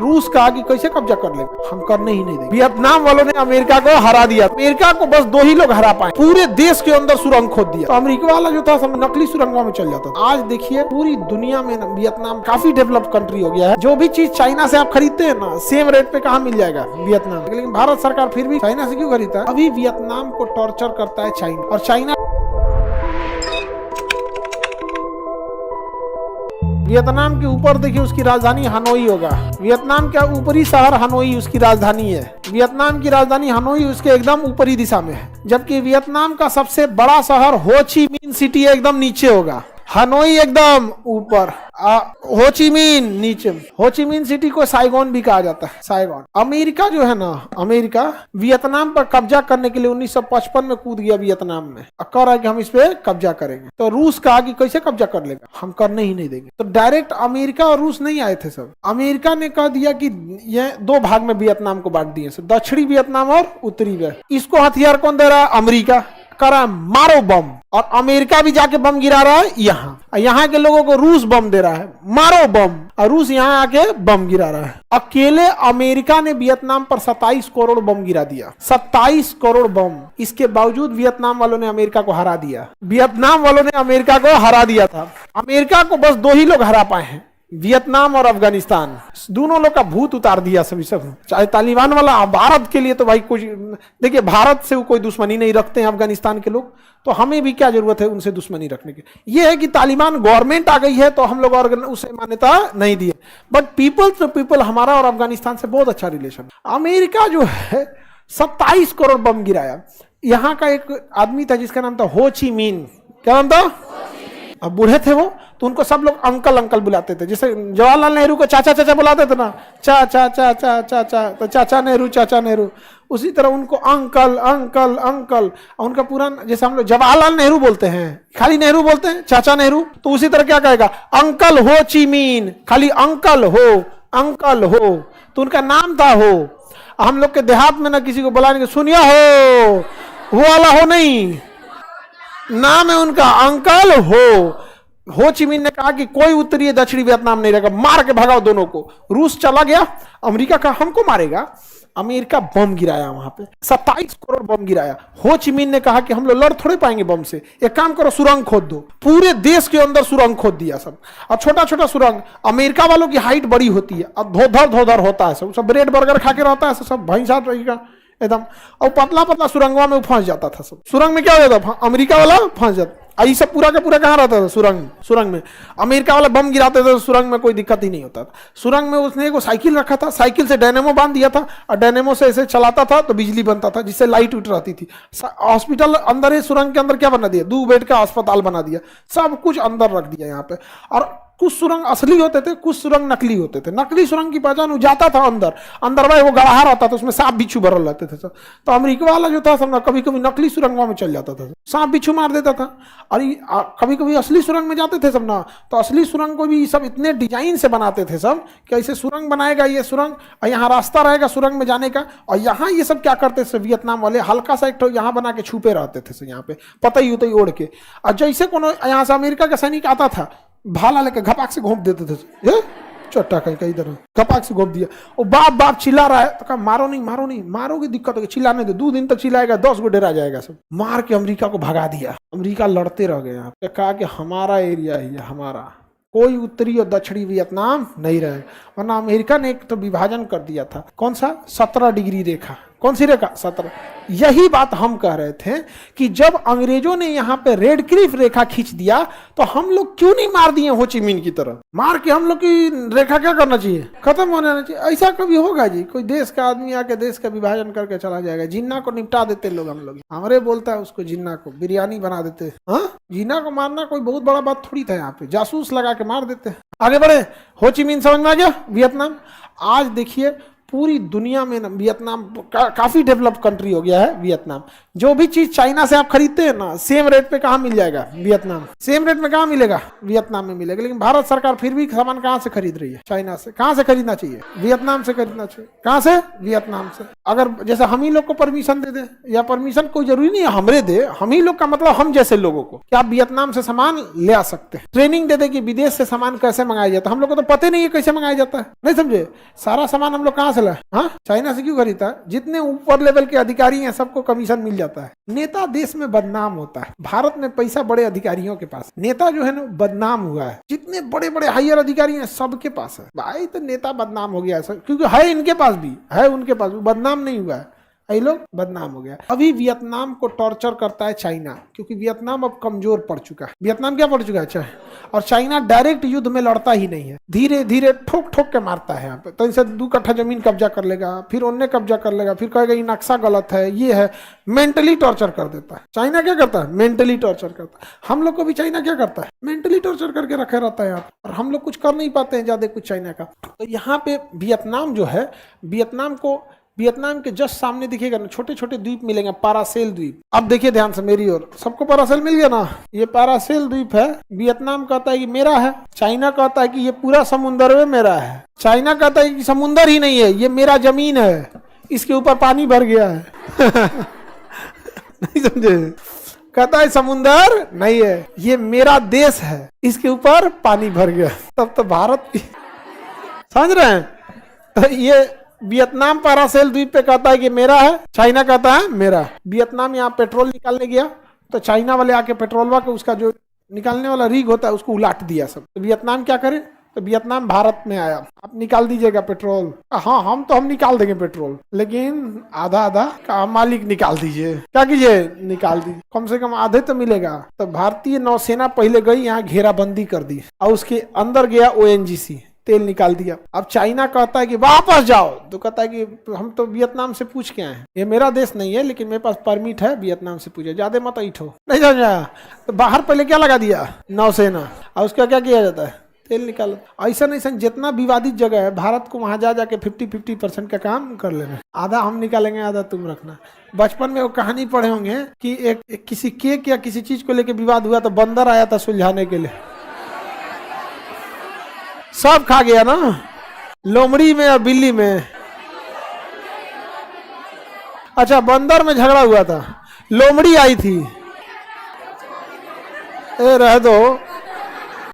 रूस का आगे कैसे कब्जा कर लेगा, हम करने ही नहीं देंगे। वियतनाम वालों ने अमेरिका को हरा दिया। अमेरिका को बस 2 ही लोग हरा पाए, पूरे देश के अंदर सुरंग खोद दिया। तो अमेरिका वाला जो था सब नकली सुरंगों में चल जाता था। आज देखिए पूरी दुनिया में वियतनाम काफी डेवलप कंट्री हो गया है। जो भी चीज चाइना से आप खरीदते हैं ना, सेम रेट पे कहाँ मिल जाएगा, वियतनाम। लेकिन भारत सरकार फिर भी चाइना से क्यों खरीदता है? अभी वियतनाम को टॉर्चर करता है चाइना, और चाइना वियतनाम के ऊपर देखिए उसकी राजधानी हनोई होगा। वियतनाम का ऊपरी शहर हनोई उसकी राजधानी है। वियतनाम की राजधानी हनोई उसके एकदम ऊपरी दिशा में है, जबकि वियतनाम का सबसे बड़ा शहर हो ची मिन सिटी एकदम नीचे होगा, हनोई एकदम ऊपर, हो ची मिन नीचे। हो ची मिन सिटी को साइगोन भी कहा जाता है, साइगोन। अमेरिका जो है ना, अमेरिका वियतनाम पर कब्जा करने के लिए 1955 में कूद गया वियतनाम में, कह रहा है कि हम इस पे कब्जा करेंगे। तो रूस का आगे कैसे कब्जा कर लेगा, हम करने ही नहीं देंगे। तो डायरेक्ट अमेरिका और रूस नहीं आए थे सब। अमेरिका ने कह दिया कि ये 2 भाग में वियतनाम को बांट दिए, दक्षिणी वियतनाम और उत्तरी वियतनाम। इसको हथियार कौन दे रहा है? अमेरिका कर रहा है मारो बम, और अमेरिका भी जाके बम गिरा रहा है यहाँ के लोगों को रूस बम दे रहा है मारो बम, और रूस यहाँ आके बम गिरा रहा है। अकेले अमेरिका ने वियतनाम पर 27 करोड़ बम गिरा दिया, 27 करोड़ बम। इसके बावजूद वियतनाम वालों ने अमेरिका को हरा दिया। वियतनाम वालों ने अमेरिका को हरा दिया था। अमेरिका को बस 2 ही लोग हरा पाए हैं, वियतनाम और अफगानिस्तान। दोनों लोग का भूत उतार दिया सभी सब। चाहे तालिबान वाला, भारत के लिए तो भाई कुछ देखिए, भारत से वो कोई दुश्मनी नहीं रखते हैं अफगानिस्तान के लोग, तो हमें भी क्या जरूरत है उनसे दुश्मनी रखने की। ये है कि तालिबान गवर्नमेंट आ गई है तो हम लोग और उसे मान्यता नहीं दिए, बट पीपल टू पीपल हमारा और अफगानिस्तान से बहुत अच्छा रिलेशन। अमेरिका जो है 27 करोड़ बम गिराया। यहाँ का एक आदमी था जिसका नाम था हो ची मिन। क्या नाम था? अब बूढ़े थे वो, तो उनको सब लोग अंकल अंकल बुलाते थे। जैसे जवाहरलाल नेहरू को चाचा चाचा बुलाते थे ना, चा चा चा चा चा चा, तो चाचा नेहरू, उसी तरह उनको अंकल अंकल अंकल। उनका पूरा जैसे हम लोग जवाहरलाल नेहरू बोलते हैं, खाली नेहरू बोलते हैं, चाचा नेहरू, तो उसी तरह क्या कहेगा, अंकल हो ची मिन, खाली अंकल हो, तो उनका नाम था हो। हम लोग के देहात में ना किसी को बुलाने के सुनिए हो वाला हो नहीं, नाम है उनका अंकल हो ची मिन ने कहा कि कोई उत्तरी दक्षिणी वियतनाम नहीं रहेगा, मार के भगाओ दोनों को। रूस चला गया, अमेरिका का हमको मारेगा। अमेरिका बम गिराया वहां पे, 27 करोड़ बम गिराया। हो ची मिन ने कहा कि हम लोग लड़ थोड़े पाएंगे बम से, एक काम करो सुरंग खोद दो। पूरे देश के अंदर सुरंग खोद दिया सब, और छोटा छोटा सुरंग। अमेरिका वालों की हाइट बड़ी होती है, अब धोधर होता है सब ब्रेड बर्गर खा के रहता है सब भैंसा रहेगा एकदम, और पतला पतला सुरंगवा में फंस जाता था सब। सुरंग में क्या हो जाता था, अमेरिका वाला फंस जाता। ये सब पूरा का पूरा कहाँ रहता था? सुरंग में। अमेरिका वाला बम गिराते थे, सुरंग में कोई दिक्कत ही नहीं होता था। सुरंग में उसने एक साइकिल रखा था, साइकिल से डायनेमो बांध दिया था, और डायनेमो से ऐसे चलाता था तो बिजली बनता था, जिससे लाइट उठ रहती थी। हॉस्पिटल अंदर ही, सुरंग के अंदर क्या बना दिया, 2 बेड का अस्पताल बना दिया, सब कुछ अंदर रख दिया यहाँ पे। और कुछ सुरंग असली होते थे, कुछ सुरंग नकली होते थे। नकली सुरंग की पहचान जाता था अंदर भाई वो गड़हा रहता था, उसमें सांप बिच्छू भरल रहते थे सब। तो अमेरिका वाला जो था सब ना, कभी कभी नकली सुरंगवा में चल जाता था, सांप बिच्छू मार देता था। और कभी कभी असली सुरंग में जाते थे सब ना, तो असली सुरंग को भी सब इतने डिजाइन से बनाते थे सब कि ऐसे सुरंग बनाएगा ये सुरंग, और यहाँ रास्ता रहेगा सुरंग में जाने का। और यहाँ ये सब क्या करते थे वियतनाम वाले, हल्का सा एक यहाँ बना के छुपे रहते थे यहाँ पे, पतई उतई ओढ़ के। और जैसे कोनो यहाँ से अमेरिका का सैनिक आता था, भाला लेकर घपाक से घोंप देते थे, चट्टा कहीं इधर घपाक से घोंप दिया। और बाप चिल्ला रहा है, तो कहा मारो नहीं, मारोगे दिक्कत होगी, चिल्लाने दो, 2 दिन तक चिल्लाएगा, 10 गो डेरा जाएगा सब। मार के अमेरिका को भगा दिया। अमेरिका लड़ते रह गए। यहाँ कहा कि हमारा एरिया है, हमारा, कोई उत्तरी और दक्षिणी वियतनाम नहीं रहेगा। वरना अमेरिका ने एक तो विभाजन कर दिया था, कौन सा, 17 डिग्री रेखा। कौन सी रेखा? 17। यही बात हम कह रहे थे कि जब अंग्रेजों ने यहाँ पे रेड क्लिफ रेखा खींच दिया, तो हम लोग क्यों नहीं मार दिए हो ची मिन की तरह? मार के हम लोग की रेखा क्या करना चाहिए, खत्म होना चाहिए। ऐसा कभी होगा जी? कोई देश का आदमी आके देश का विभाजन करके चला जाएगा? जिन्ना को निपटा देते लोग, हम लोग हमारे बोलता है उसको, जिन्ना को बिरयानी बना देते। हाँ, जिन्ना को मारना कोई बहुत बड़ा बात थोड़ी था। यहाँ पे जासूस लगा के मार देते। आगे बढ़े, हो ची मिन समझ में आ गया? वियतनाम। आज देखिए पूरी दुनिया में वियतनाम काफी डेवलप कंट्री हो गया है वियतनाम, जो भी चीज चाइना से आप खरीदते हैं ना, सेम रेट पे कहाँ मिल जाएगा? वियतनाम। सेम रेट में कहाँ मिलेगा? वियतनाम में मिलेगा। लेकिन भारत सरकार फिर भी सामान कहाँ से खरीद रही है? चाइना से। कहाँ से खरीदना चाहिए? वियतनाम से खरीदना चाहिए। कहाँ से? वियतनाम से। अगर जैसे हम ही लोग को परमिशन दे दे, या परमिशन कोई जरूरी नहीं है हमरे दे, हम ही लोग का मतलब हम जैसे लोगों को, कि आप वियतनाम से सामान ले आ सकते हैं। ट्रेनिंग दे दे कि विदेश से सामान कैसे मंगाया जाता है। हम लोग को तो पता नहीं है कैसे मंगाया जाता है, नहीं समझे? सारा सामान हम लोग कहाँ से लाए? हाँ, चाइना से क्यों खरीदता है? जितने ऊपर लेवल के अधिकारी हैं सबको कमीशन मिल जाता है। नेता देश में बदनाम होता है। भारत में पैसा बड़े अधिकारियों के पास, नेता जो है ना बदनाम हुआ है। जितने बड़े बड़े हायर अधिकारी हैं सबके पास है भाई, तो नेता बदनाम हो गया है क्योंकि है इनके पास भी है, उनके पास भी बदनाम नहीं हुआ है, ये लोग बदनाम हो गया। अभी वियतनाम को टॉर्चर करता है चाइना, क्योंकि वियतनाम अब कमजोर पड़ चुका है। वियतनाम क्या पड़ चुका है? अच्छा, और चाइना डायरेक्ट युद्ध में लड़ता ही नहीं है, धीरे धीरे ठोक ठोक के मारता है। यहाँ पे तो इनसे 2 कट्ठा जमीन कब्जा कर लेगा, फिर उनने कब्जा कर लेगा, फिर कहेगा ये नक्शा गलत है, ये है। मेंटली टॉर्चर कर देता है। चाइना क्या करता है? मेंटली टॉर्चर करता है। हम लोग को भी चाइना क्या करता है? मेंटली टॉर्चर करके रखे रहता है यहाँ, और हम लोग कुछ कर नहीं पाते हैं ज्यादा कुछ चाइना का। तो यहाँ पे वियतनाम जो है, वियतनाम के जस्ट सामने दिखेगा ना, छोटे छोटे द्वीप मिलेंगे, पारासेल द्वीप। अब देखिए ध्यान से मेरी ओर, सबको पारासेल मिल गया ना? ये पारासेल द्वीप है। वियतनाम कहता है कि मेरा है, चाइना कहता है कि ये पूरा समुंदर में मेरा है। चाइना कहता है कि समुंदर ही नहीं है, ये मेरा जमीन है, इसके ऊपर पानी भर गया है। नहीं समझे? कहता है समुंदर नहीं है, ये मेरा देश है, इसके ऊपर पानी भर गया। तब तो भारत की, समझ रहे हैं? तो ये वियतनाम पारासेल द्वीप पे कहता है कि मेरा है, चाइना कहता है मेरा। वियतनाम यहाँ पेट्रोल निकालने गया तो चाइना वाले आके पेट्रोलवा के उसका जो निकालने वाला रिग होता है उसको उलाट दिया सब। तो वियतनाम क्या करे? तो वियतनाम भारत में आया, आप निकाल दीजिएगा पेट्रोल। हाँ, हम निकाल देंगे पेट्रोल, लेकिन आधा आधा का मालिक निकाल दीजिए। क्या कीजिए? निकाल दीजिए, कम से कम आधे तो मिलेगा। तो भारतीय नौसेना पहले गई, यहाँ घेराबंदी कर दी, और उसके अंदर गया ONGC, तेल निकाल दिया। अब चाइना कहता है कि वापस जाओ, तो कहता है कि हम तो वियतनाम से पूछ के आए हैं, ये मेरा देश नहीं है, लेकिन मेरे पास परमिट है, वियतनाम से पूछे, ज्यादा मत ऐठो। नहीं समझा? तो बाहर पहले क्या लगा दिया? नौसेना। और उसका क्या किया जाता है? तेल निकाल। ऐसा नहीं, जितना विवादित जगह है भारत को वहां जा जाके 50-50% का काम कर लेना। आधा हम निकालेंगे, आधा तुम रखना। बचपन में वो कहानी पढ़े होंगे कि एक किसी केक या किसी चीज को लेकर विवाद हुआ तो बंदर आया था सुलझाने के लिए, सब खा गया ना, लोमड़ी में और बिल्ली में। अच्छा, बंदर में झगड़ा हुआ था, लोमड़ी आई थी, रह दो।